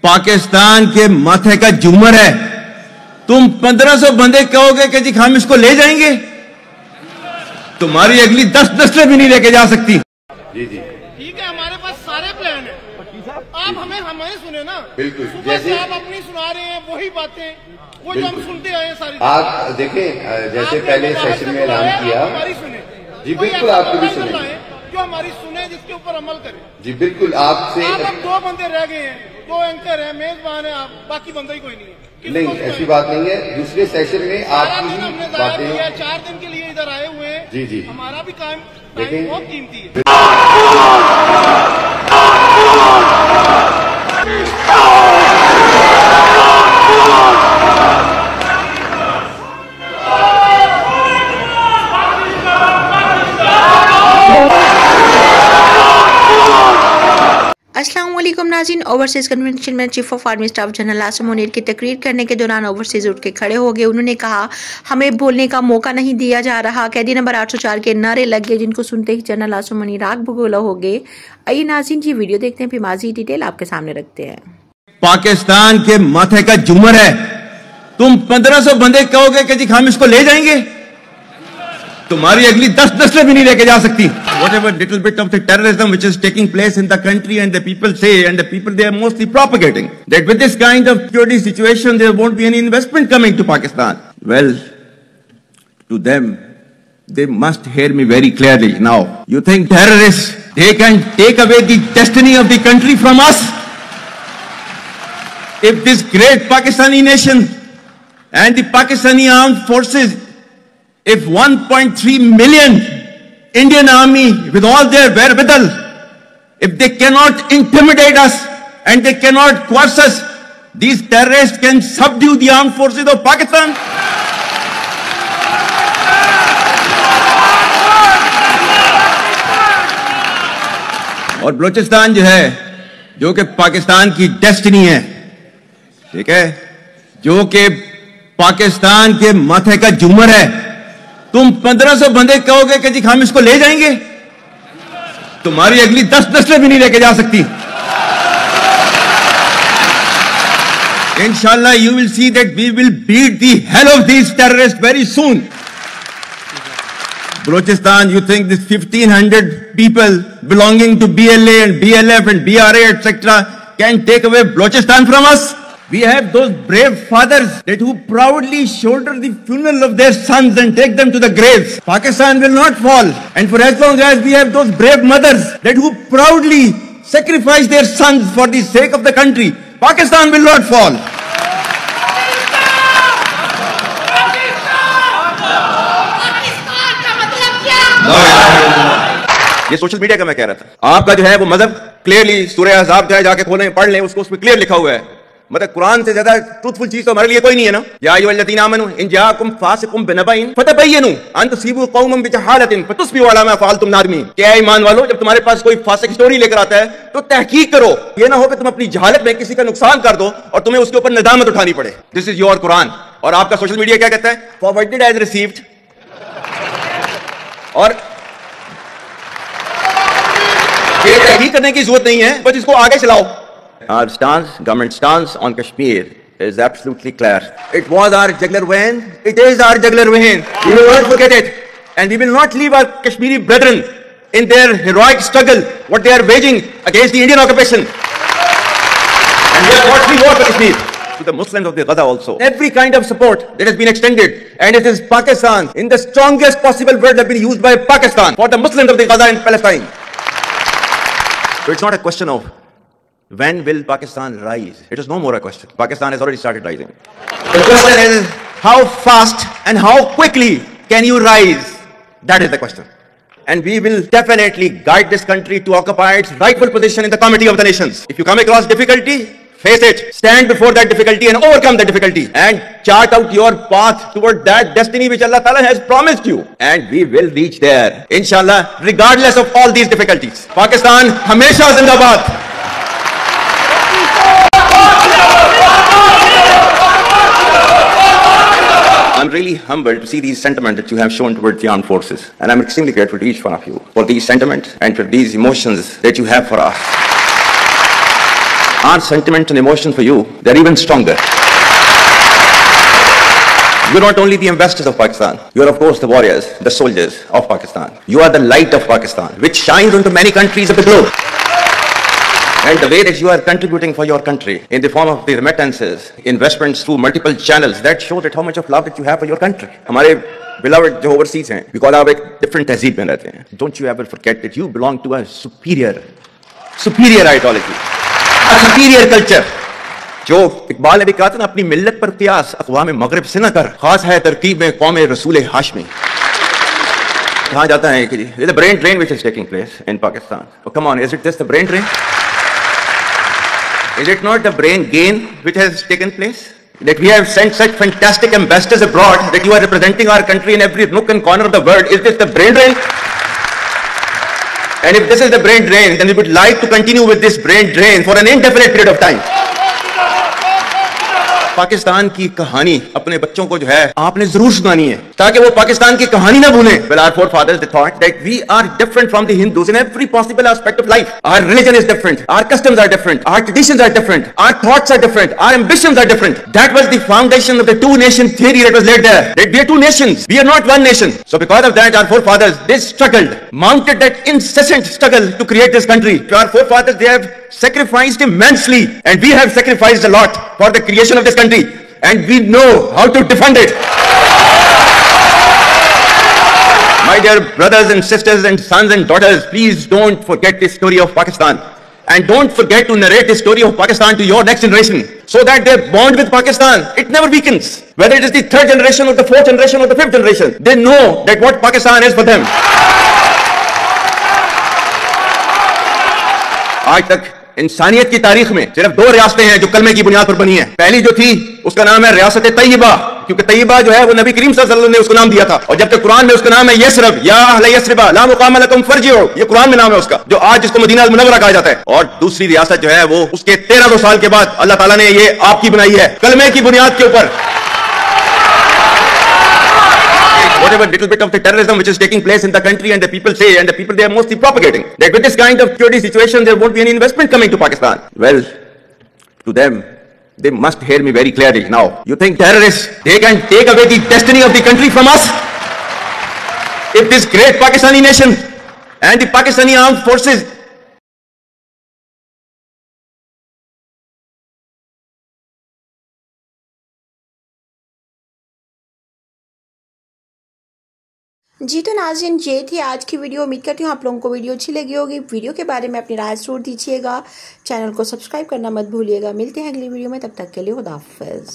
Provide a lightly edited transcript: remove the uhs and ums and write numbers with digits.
पाकिस्तान के माथे का झूमर है। तुम 1500 बंदे कहोगे कि जी हम इसको ले जाएंगे, तुम्हारी अगली 10 नस्लें भी नहीं लेके जा सकती। जी जी ठीक है, हमारे पास सारे प्लान है। आप हमें सुने ना, बिल्कुल। जैसे आप अपनी सुना रहे हैं वही बातें, वो जो हम सुनते आए सारी। आप देखें, जैसे पहले सेशन में ऐलान किया, हमारी सुने जी बिल्कुल, आपको भी सुने, जो हमारी सुने, जिसके ऊपर अमल करें। जी बिल्कुल। आपसे अब 2 बंदे रह गए हैं, 2 एंकर हैं, मेजबान है, आप बाकी बंदा ही कोई नहीं है। नहीं, ऐसी बात नहीं है। दूसरे सेशन में आपकी ही हमने बातें 4 दिन के लिए इधर आए हुए हैं। जी जी, हमारा भी टाइम बहुत कीमती है। अस्सलाम वालेकुम नाज़रीन। ओवरसीज़ कन्वेंशन में chief of army staff general Asim Munir की तकरीर करने के दौरान ओवरसीज़ उठ के खड़े हो गए। उन्होंने कहा, हमें बोलने का मौका नहीं दिया जा रहा। कैदी नंबर 804 के नारे लग गए, जिनको सुनते ही जनरल आसिम मुनीर आग बगोला हो गए। आइए नाज़रीन जी वीडियो देखते हैं, फिर माजी डिटेल आपके सामने रखते हैं। पाकिस्तान के माथे का झूमर है। तुम 1500 बंदे कहोगे कि जी हम इसको ले जाएंगे, तुम्हारी अगली 10 नस्लें भी नहीं लेके जा सकती। Whatever little bit of the terrorism which is taking place in the country, and the people say, and the people they are mostly propagating, that with this kind of security situation there won't be any investment coming to Pakistan. Well, to them, they must hear me very clearly now. You think terrorists, they can take away the destiny of the country from us? If this great Pakistani nation and the Pakistani armed forces, if 1.3 million Indian army with all their wherewithal, if they cannot intimidate us and they cannot coerce us, these terrorists can subdue the armed forces of Pakistan. और बलूचिस्तान जो है, जो कि पाकिस्तान की destiny है, ठीक है, जो कि पाकिस्तान के माथे का झूमर है, तुम 1500 बंदे कहोगे कि जी हम इसको ले जाएंगे, तुम्हारी अगली 10 नस्लें भी नहीं लेके जा सकती। Inshallah, you will see that we will beat the hell of these terrorists very soon. Balochistan, you think this 1500 people belonging to BLA and BLF and BRA, etc., can take away Balochistan from us? We have those brave fathers that who proudly shoulder the funeral of their sons and take them to the graves. Pakistan will not fall. And for as long as we have those brave mothers that who proudly sacrifice their sons for the sake of the country, Pakistan will not fall. ये social media का मैं कह रहा था। आपका जो है वो मजहब क्लियरली सूरह अहज़ाब जो है जाके खोलें, पढ़ लें, उसको उसमें क्लियर लिखा हुआ है। मतलब कुरान से ज्यादा ट्रूथफुल चीज तो हमारे लिए कोई नहीं है ना। या अय्युहल्लज़ीना आमनू इन जाअकुम फासिकुम बिनबइन फतबय्यनु अन तुसीबू कौमन बिजहालतिन फतुस्बिहू अला मा फअलतुम नादिमीन। क्या ईमान वालों, जब तुम्हारे पास कोई फासिक स्टोरी लेकर आता है तो तहकीक करो, ये ना हो कि तुम अपनी जहालत में किसी का नुकसान कर दो और तुम्हें उसके ऊपर नदामत उठानी पड़े। This is your Quran. और आपका सोशल मीडिया क्या कहता है? Forwarded as received. और ये तहकीक करने की जरूरत नहीं है, बस इसको आगे चलाओ। Our stance, government stance on Kashmir is absolutely clear. It was our jugular vein. It is our jugular vein. We will not forget it. And we will not leave our Kashmiri brethren in their heroic struggle, what they are waging against the Indian occupation. And we are watching war for Kashmir. To the Muslims of the Gaza also. Every kind of support that has been extended. And it is Pakistan, in the strongest possible word that has been used by Pakistan, for the Muslims of the Gaza and Palestine. So it's not a question of when will Pakistan rise? It is no more a question. Pakistan has already started rising. The question is, how fast and how quickly can you rise? That is the question. And we will definitely guide this country to occupy its rightful position in the comity of the nations. If you come across difficulty, face it. Stand before that difficulty and overcome that difficulty. And chart out your path toward that destiny which Allah Ta'ala has promised you. And we will reach there. Inshallah, regardless of all these difficulties. Pakistan, Hamesha Zindabad. I'm really humbled to see these sentiments that you have shown towards the armed forces. And I'm extremely grateful to each one of you for these sentiments and for these emotions that you have for us. Our sentiments and emotions for you, they're even stronger. You're not only the ambassadors of Pakistan, you're of course the warriors, the soldiers of Pakistan. You are the light of Pakistan, which shines into many countries of the globe. And the way that you are contributing for your country in the form of the remittances, investments through multiple channels, that shows that how much of love that you have for your country. हमारे beloved जो overseas हैं, because आप एक different तहजीब में रहते हैं. Don't you ever forget that you belong to a superior ideology, a superior culture. जो इकबाल ने भी कहा था ना, अपनी मिल्लत पर कियास अक़वाम मगरिब से न कर, खास है तरकीब में कौम रसूल हाशमी. कहा जाता है कि the brain drain which is taking place in Pakistan. Oh, come on, is it just the brain drain? Is it not the brain gain which has taken place? That we have sent such fantastic ambassadors abroad that you are representing our country in every nook and corner of the world. Is this the brain drain? And if this is the brain drain, then we would like to continue with this brain drain for an indefinite period of time. Pakistan की कहानी अपने बच्चों को जो है आपने जरूर सुनानी है, ताकि वो पाकिस्तान की कहानी ना भूलें. Well, our forefathers, they thought that we are different from the Hindus in every possible aspect of life. Our religion is different, our customs are different, our traditions are different, our thoughts are different, our ambitions are different. That was the foundation of the two-nation theory that was laid there. That we are two nations, we are not one nation. So because of that, our forefathers, they struggled, mounted that incessant struggle to create this country. Our forefathers, they have sacrificed immensely, and we have sacrificed a lot for the creation of this country, and we know how to defend it. My dear brothers and sisters and sons and daughters, please don't forget the story of Pakistan, and don't forget to narrate the story of Pakistan to your next generation, so that their bond with Pakistan, it never weakens. Whether it is the third generation or the fourth generation or the fifth generation, they know that what Pakistan is for them. आज तक इंसानियत की तारीख में सिर्फ दो रियासतें हैं जो कलमे की बुनियाद पर बनी हैं. पहली जो थी उसका नाम है रियासत तैयबा, क्योंकि तैयबा जो है वो नबी करीम सल्लल्लाहु अलैहि वसल्लम ने उसको नाम दिया था. और जब तक कुरान में उसका नाम है यसरब, या अहले यसरिबा ला मुकाम लकुम फरजिउ, ये कुरान में नाम है उसका, जो आज जिसको मदीना अल मुनव्वरा कहा जाता है. और दूसरी रियासत जो है वो उसके 1300 साल के बाद अल्लाह ताला ने ये आपकी बनाई है कलमे की बुनियाद के ऊपर. Whatever little bit of the terrorism which is taking place in the country, and the people say, and the people they are mostly propagating, that with this kind of security situation there won't be any investment coming to Pakistan. Well, to them, they must hear me very clearly now. You think terrorists, they can take away the destiny of the country from us? If this great Pakistani nation and the Pakistani armed forces जी तो नाज़रीन, ये थी आज की video. उम्मीद करती हूँ आप लोगों को वीडियो अच्छी लगी होगी. वीडियो के बारे में अपनी राय जरूर दीजिएगा. चैनल को सब्सक्राइब करना मत भूलिएगा. मिलते हैं अगली वीडियो में, तब तक के लिए खुदा हाफिज़.